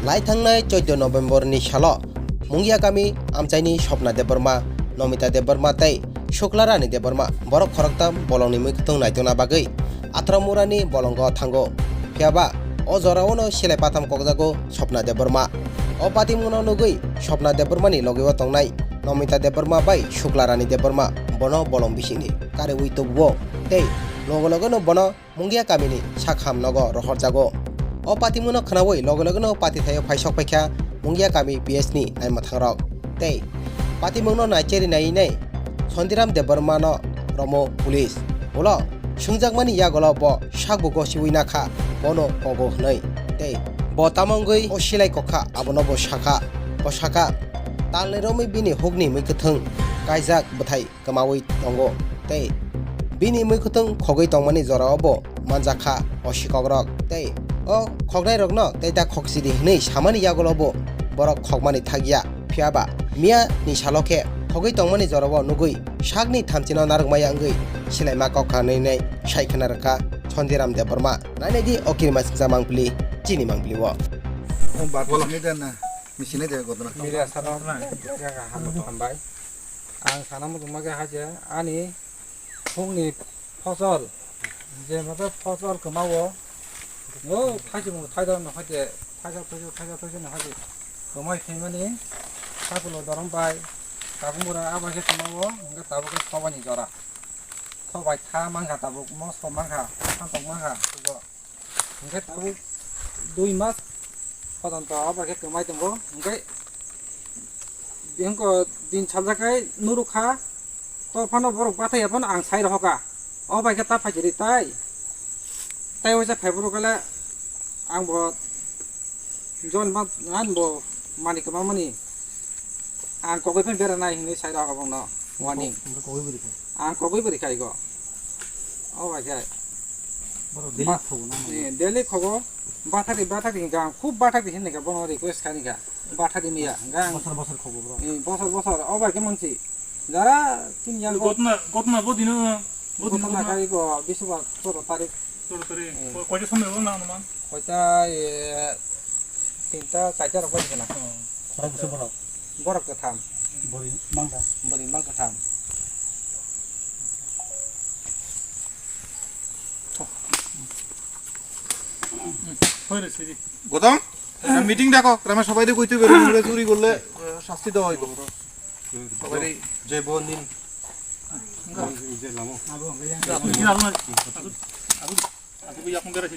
লাই थांनाय 14 नभेम्बरनि सालो मुंगिया गामि आमचाइनि सपना देबबर्मा नमिता देबबर्मा तै शुक्लारानि देबबर्मा बरक खरकताम bolongni मुखथं नायथना बागै आथ्रामुरानि bolongo थांगो फियाबा अ जरावनो सिलाय पाथाम कगजागो सपना देबबर्मा अ पातिमुनाव नुगै सपना देबबर्मानि लगेवा तंनाय नमिता देबबर्मा बै शुक्लारानि देबबर्मा बनो bolong बिसिनि कारे उइतुबो तै लगो बनो मुंगिया गामिनि साखाम नगो रहरजागो अ पातिमुनो खनावै लगो पाति थायो फाइसक फाइखा मुंगिया गामि पिएसनि नायमा थांरक तै पातिमुनो नायचेरि नायिनै सन्दिराम देबबर्मा न रमो पुलिस उलो सुंजाकमानि यागलो ब साकबुको सिउइनाखा बनो पगो हनै तै ब तामंगै अ सिलाय कखा आबनो ब साखा तालनै रमै बिनि हुगनि मैखथों कायजाक बथाय कमावै दंगो तै बिनि मैखथों खगै तंमानि जरावबो मानजाखा असिकग्रक तै अ खगनाय रगनो तै दा खगसिरि हनै सामानि यागलबो बरक खगमानि थागिया फियाबा मिया नि सालके खगै तंमानि जराव नुगै सागनि थामचिनाव नारगमाया अंगै सिलायमा कखानैनै सायखनारखा सन्दिराम देबबर्मा नायनायदि अकिरमास जामांप्लि चिनि मांप्लिवो बातनि देना मिसिनै दे गदना मिडिया सारावना जागा हामो थांबाय आं सानामो दुमागे हाजे आनि फुंनि फसल जे माबा फसल कमावो ओ थाइजो थाइदा न हाजे थाइजा न हाजे कमाय थैमानि साकुलो दरंबाय ताबुमुरा आबाखे कमावो ओंगा ताबुके सबानि जरा सबाय था मांगा ताबु मस मांगा सान्तक मांगा तुगो ओंगा ताबु 2 मास पदन्त आबाखे कमाय दंगो ओंगा बेंको दिन सालजाखाय नुरुखा तो फानो बरक बाथाय फन आं साइ रहका अबाखे ता फाजिरि ताइ वजा फेब्रुकले आं ब जन मा आन ब मानि कमा मानि आं कगै फेन बेरा नाय हिनि साइ रहका बंनो वानि आं कगै बोरि खाइगो अबाखे डेली खगो बाथारि गां खूब बाथारि हिननेका बनो रिक्वेस्ट खानिका बाथारि मिया गां बसर खगो ब्रो बसर अबाखे मानसि जारा तीन यां गतना बदिनो गतना खाइगो बिसबा 16 तारिख কয়টা সময় হলো না অনুমান কয়টা 3টা 4টা রকম না খরচ বসে বড় বরফ থাম বড়ি মাংটা থাম হয়েছে জি গদম মিটিং ডাকো গ্রামে সবাইরে কইতে বের করে চুরি করলে শাস্তি দেওয়া হইব সবাই যে বনিন যে লামো আপনি কি আলো না আপনি কি এখন বেরাছি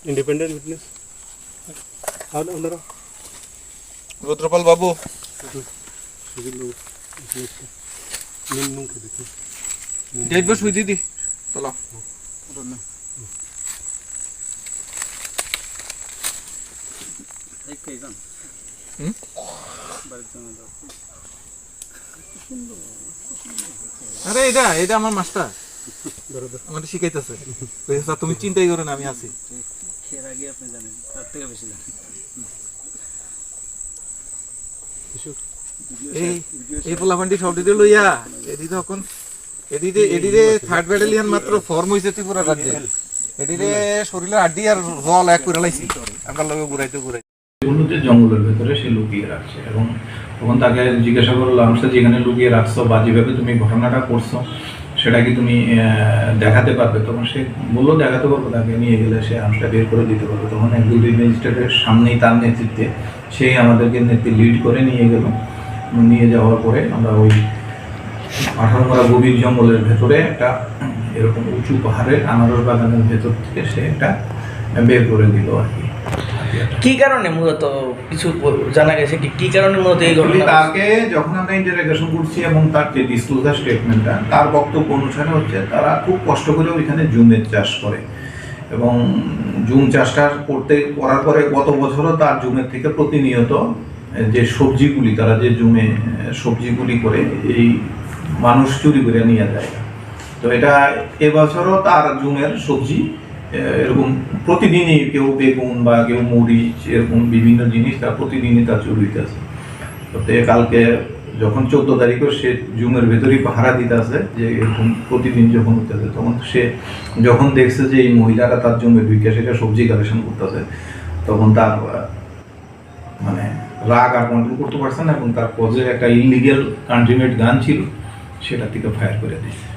इंडिपेंडेंट विटनेस रुद्रपाल बाबू डेट बस हुई दीदी चलो एक कैसन আরে এটা আমার মাস্টার আমাদের শিখাইতেছে তুমি চিন্তাই করো না আমি আছি এর আগে আপনি জানেন তার থেকে বেশি জানেন এই পোলাপান্ডি সব দিতে লইয়া এদিকে এখন এদিকে থার্ড ব্যাটালিয়ন মাত্র ফর্ম হইছে ত্রিপুরা রাজ্যে এদিকে শরীরের হাড্ডি আর জল এক করে লাইছি আমরা লগে ঘুরাইতে উন্নতির জঙ্গলের ভেতরে সে লুকিয়ে রাখছে এবং তখন তাকে জিজ্ঞাসা করলাম সে যেখানে লুকিয়ে রাখছো বা যেভাবে তুমি ঘটনাটা করছো সেটা কি তুমি দেখাতে পারবে তখন সে বললো দেখাতে পারবো তাকে নিয়ে গেলে সে আংশটা বের করে দিতে পারবে তখন এক দুই ম্যাজিস্ট্রেটের সামনেই তার নেতৃত্বে সেই আমাদেরকে লিড করে নিয়ে গেল নিয়ে যাওয়ার পরে আমরা ওই 18 মারা গভীর জঙ্গলের ভেতরে একটা এরকম উঁচু পাহাড়ের আনারস বাগানের ভেতর থেকে সে একটা বের করে দিল আর কি কারণে মূলত কিছু জানা গেছে কি কারণে মূলত এই ঘটনা তাকে যখন আমরা ইন্টারোগেশন করছি এবং তার যে ডিসক্লোজার স্টেটমেন্টটা তার বক্তব্য অনুসারে হচ্ছে তারা খুব কষ্ট করে ওইখানে জুমের চাষ করে এবং জুম চাষটা করার পরে গত বছরও তার জুমের থেকে প্রতিনিয়ত যে সবজিগুলি তারা যে জুমে সবজিগুলি করে এই মানুষ চুরি করে নিয়ে যায়। তো এটা এবছরও তার জুমের সবজি এরকম প্রতিদিনই কেউ বেগুন বা কেউ মরিচ এরকম বিভিন্ন জিনিস তার প্রতিদিনই তার চুরি হইতেছে। তো কালকে যখন 14 তারিখে সে জুমের ভেতরেই পাহারা দিতে আছে যে এরকম প্রতিদিন যখন হইতেছে, তখন সে যখন দেখছে যে এই মহিলারা তার জমি ঢুকে সেটা সবজি কালেকশন করতেছে, তখন তার মানে রাগ আর কন্ট্রোল করতে পারছে না এবং তার পজে একটা ইলিগেল কান্ট্রিমেড গান ছিল, সেটা থেকে ফায়ার করে দিয়েছে।